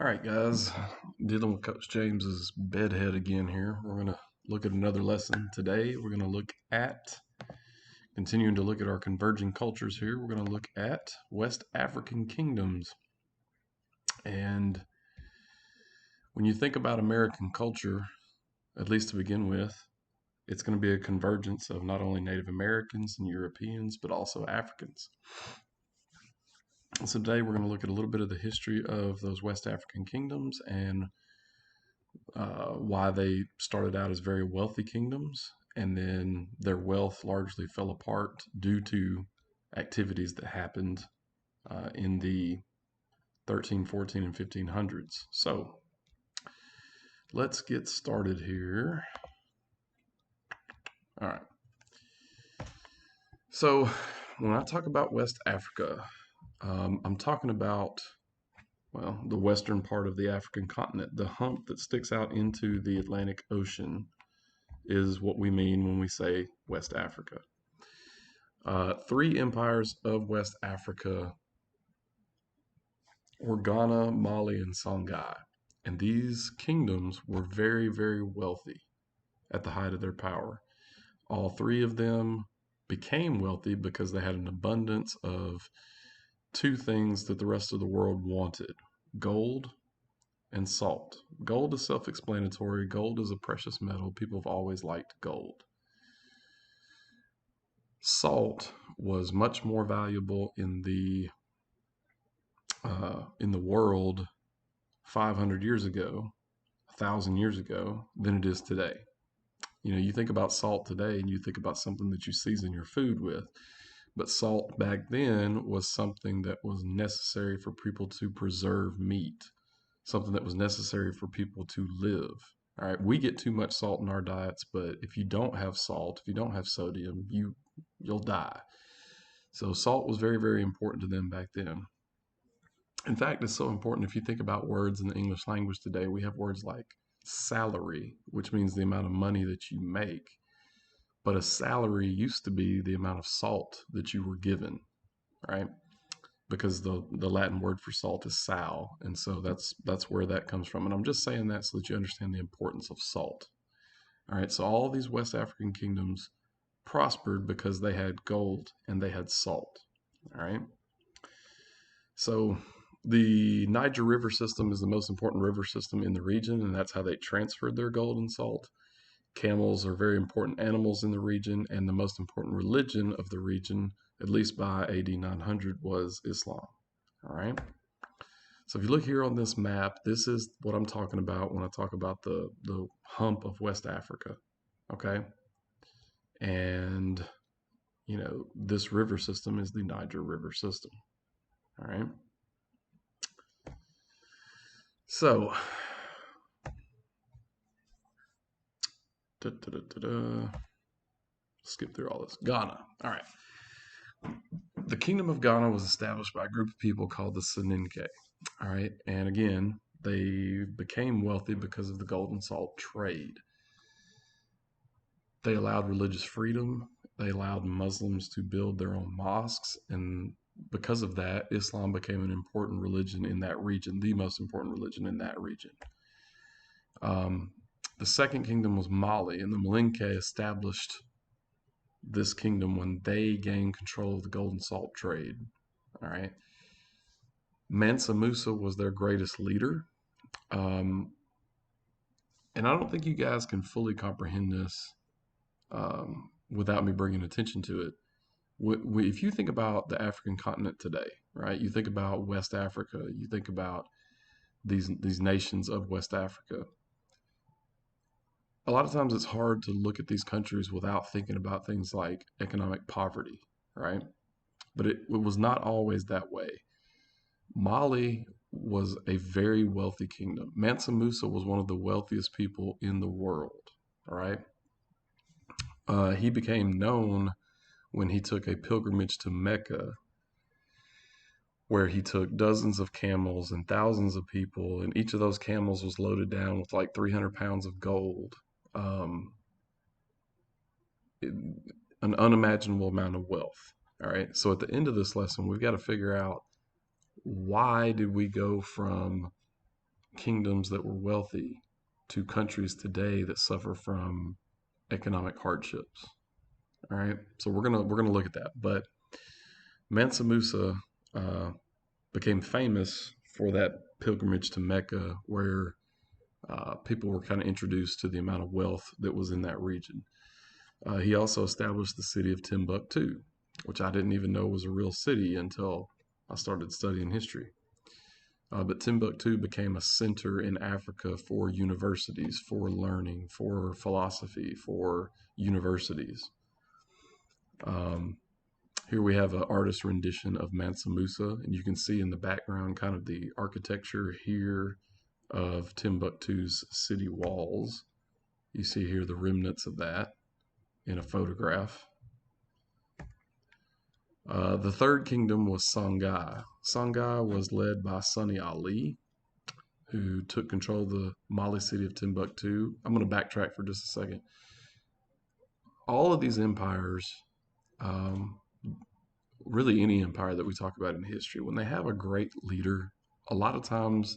All right, guys, dealing with Coach James's bedhead again here. We're going to look at another lesson today. We're going to look at, continuing to look at our converging cultures here, we're going to look at West African kingdoms. And when you think about American culture, at least to begin with, it's going to be a convergence of not only Native Americans and Europeans, but also Africans. So today we're going to look at a little bit of the history of those West African kingdoms and why they started out as very wealthy kingdoms, and then their wealth largely fell apart due to activities that happened in the 13, 14, and 1500s. So let's get started here. All right. So when I talk about West Africa, I'm talking about, well, the western part of the African continent. The hump that sticks out into the Atlantic Ocean is what we mean when we say West Africa. Three empires of West Africa were Ghana, Mali, and Songhai. And these kingdoms were very, very wealthy at the height of their power. All three of them became wealthy because they had an abundance of two things that the rest of the world wanted: gold and salt. Gold is self explanatory. Gold is a precious metal. People have always liked gold. Salt was much more valuable in the world 500 years ago, 1,000 years ago, than it is today. You know, you think about salt today and you think about something that you season your food with. But salt back then was something that was necessary for people to preserve meat, something that was necessary for people to live. All right, we get too much salt in our diets, but if you don't have salt, if you don't have sodium, you'll die. So salt was very, very important to them back then. In fact, it's so important if you think about words in the English language today. We have words like salary, which means the amount of money that you make. But a salary used to be the amount of salt that you were given, right? Because the Latin word for salt is sal, and so that's where that comes from. And I'm just saying that so that you understand the importance of salt. All right, so all these West African kingdoms prospered because they had gold and they had salt. All right. So the Niger River system is the most important river system in the region, and that's how they transferred their gold and salt. Camels are very important animals in the region, and the most important religion of the region, at least by AD 900, was Islam. All right. So if you look here on this map, this is what I'm talking about when I talk about the hump of West Africa. Okay. And, you know, this river system is the Niger River system. All right. So, skip through all this. Ghana. All right. The Kingdom of Ghana was established by a group of people called the Soninke. All right. And again, they became wealthy because of the gold and salt trade. They allowed religious freedom. They allowed Muslims to build their own mosques. And because of that, Islam became an important religion in that region, the most important religion in that region. The second kingdom was Mali, and the Malinke established this kingdom when they gained control of the gold and salt trade. All right. Mansa Musa was their greatest leader. And I don't think you guys can fully comprehend this without me bringing attention to it. If you think about the African continent today, right? You think about West Africa. You think about these nations of West Africa. A lot of times it's hard to look at these countries without thinking about things like economic poverty, right? But it was not always that way. Mali was a very wealthy kingdom. Mansa Musa was one of the wealthiest people in the world, all right? He became known when he took a pilgrimage to Mecca, where he took dozens of camels and thousands of people, and each of those camels was loaded down with like 300 pounds of gold. An unimaginable amount of wealth. All right. So at the end of this lesson, we've got to figure out, why did we go from kingdoms that were wealthy to countries today that suffer from economic hardships. All right, so we're gonna look at that. But Mansa Musa uh, became famous for that pilgrimage to Mecca, where people were kind of introduced to the amount of wealth that was in that region. He also established the city of Timbuktu, which I didn't even know was a real city until I started studying history. But Timbuktu became a center in Africa for universities, for learning, for philosophy, for universities. Um, Here we have an artist rendition of Mansa Musa, and you can see in the background kind of the architecture here of Timbuktu's city walls. You see here the remnants of that in a photograph. The third kingdom was Songhai. Songhai was led by Sunni Ali, who took control of the Mali city of Timbuktu. I'm going to backtrack for just a second. All of these empires, um, really any empire that we talk about in history, when they have a great leader, a lot of times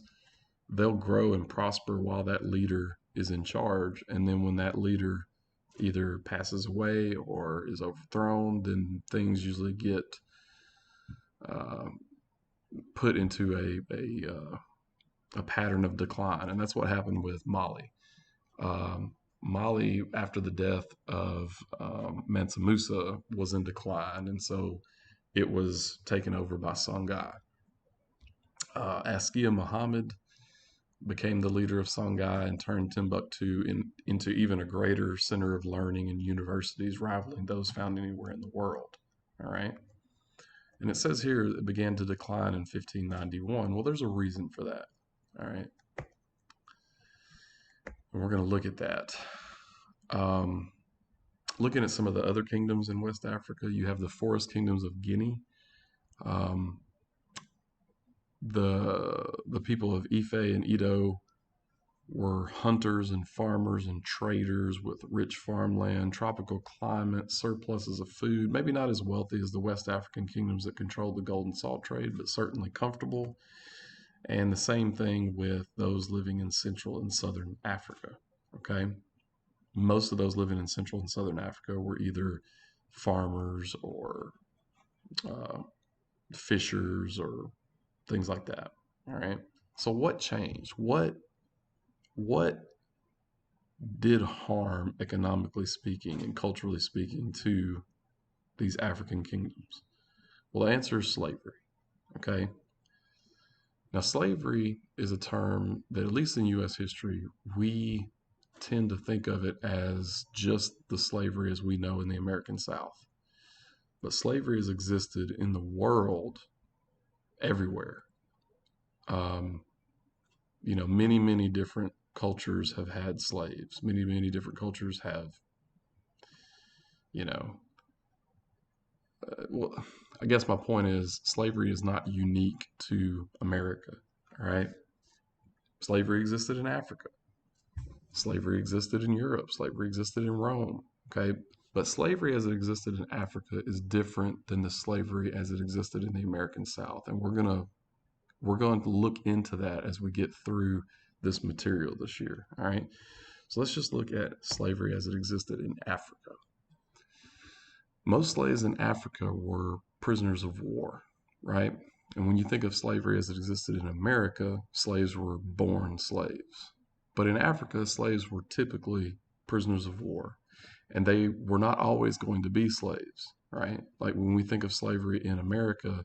they'll grow and prosper while that leader is in charge. And then when that leader either passes away or is overthrown, then things usually get uh, put into a pattern of decline. And that's what happened with Mali. Mali, after the death of Mansa Musa, was in decline. And so it was taken over by Songhai. Askia Muhammad became the leader of Songhai and turned Timbuktu into even a greater center of learning and universities, rivaling those found anywhere in the world. All right. And it says here it began to decline in 1591. Well, there's a reason for that. All right. And we're going to look at that. Um, Looking at some of the other kingdoms in West Africa, you have the forest kingdoms of Guinea. Um, the people of Ife and Edo were hunters and farmers and traders with rich farmland, tropical climate, surpluses of food, maybe not as wealthy as the West African kingdoms that controlled the gold and salt trade, but certainly comfortable. And the same thing with those living in Central and Southern Africa. Okay. Most of those living in Central and Southern Africa were either farmers or uh, fishers or things like that. All right. So what changed? What did harm, economically speaking and culturally speaking, to these African kingdoms? Well, the answer is slavery. Okay. Now, slavery is a term that, at least in U.S. history, we tend to think of it as just the slavery as we know in the American South. But slavery has existed in the world everywhere. Um, many, many different cultures have had slaves. Many, many different cultures have, you know, well, I guess my point is slavery is not unique to America. All right. Slavery existed in Africa. Slavery existed in Europe. Slavery existed in Rome. Okay. But slavery as it existed in Africa is different than the slavery as it existed in the American South. And we're going to look into that as we get through this material this year. All right. So let's just look at slavery as it existed in Africa. Most slaves in Africa were prisoners of war, right? And when you think of slavery as it existed in America, slaves were born slaves. But in Africa, slaves were typically prisoners of war, and they were not always going to be slaves, right? Like when we think of slavery in America,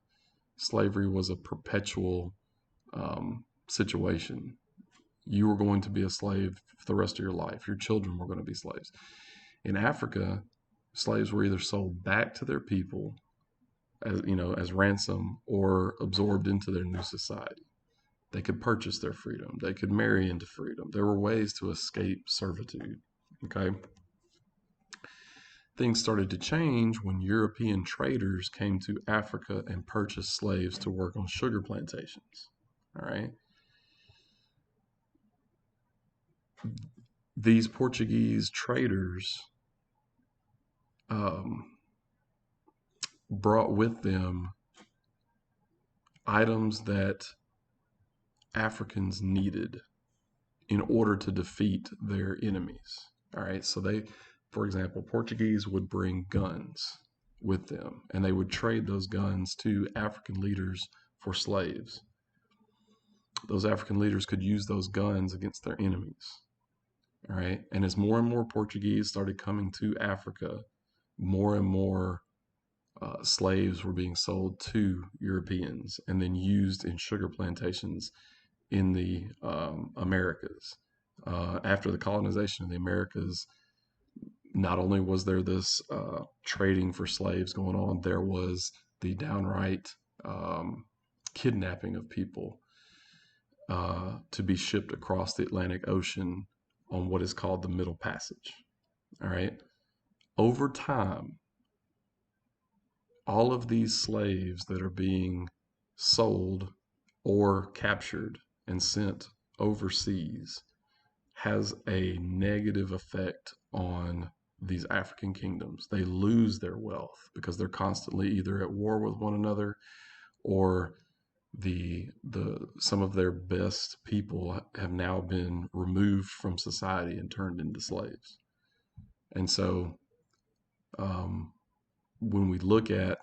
slavery was a perpetual situation. You were going to be a slave for the rest of your life. Your children were going to be slaves. In Africa, slaves were either sold back to their people as ransom or absorbed into their new society. They could purchase their freedom. They could marry into freedom. There were ways to escape servitude. Okay. Things started to change when European traders came to Africa and purchased slaves to work on sugar plantations. All right. These Portuguese traders um, brought with them items that Africans needed in order to defeat their enemies. All right. So for example, Portuguese would bring guns with them and they would trade those guns to African leaders for slaves. Those African leaders could use those guns against their enemies. All right. And as more and more Portuguese started coming to Africa, more and more slaves were being sold to Europeans and then used in sugar plantations in the Americas. After the colonization of the Americas, not only was there this trading for slaves going on, there was the downright kidnapping of people to be shipped across the Atlantic Ocean on what is called the Middle Passage. All right. Over time, all of these slaves that are being sold or captured and sent overseas has a negative effect on these African kingdoms. They lose their wealth because they're constantly either at war with one another or the some of their best people have now been removed from society and turned into slaves. And so when we look at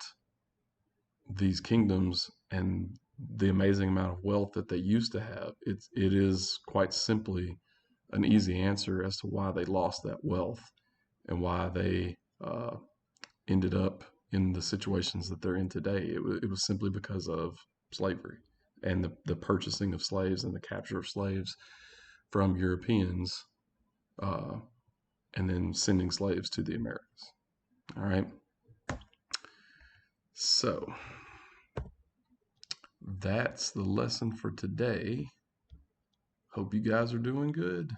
these kingdoms and the amazing amount of wealth that they used to have, it is quite simply an easy answer as to why they lost that wealth and why they ended up in the situations that they're in today. It was simply because of slavery and the purchasing of slaves and the capture of slaves from Europeans, and then sending slaves to the Americas. All right. So that's the lesson for today. Hope you guys are doing good.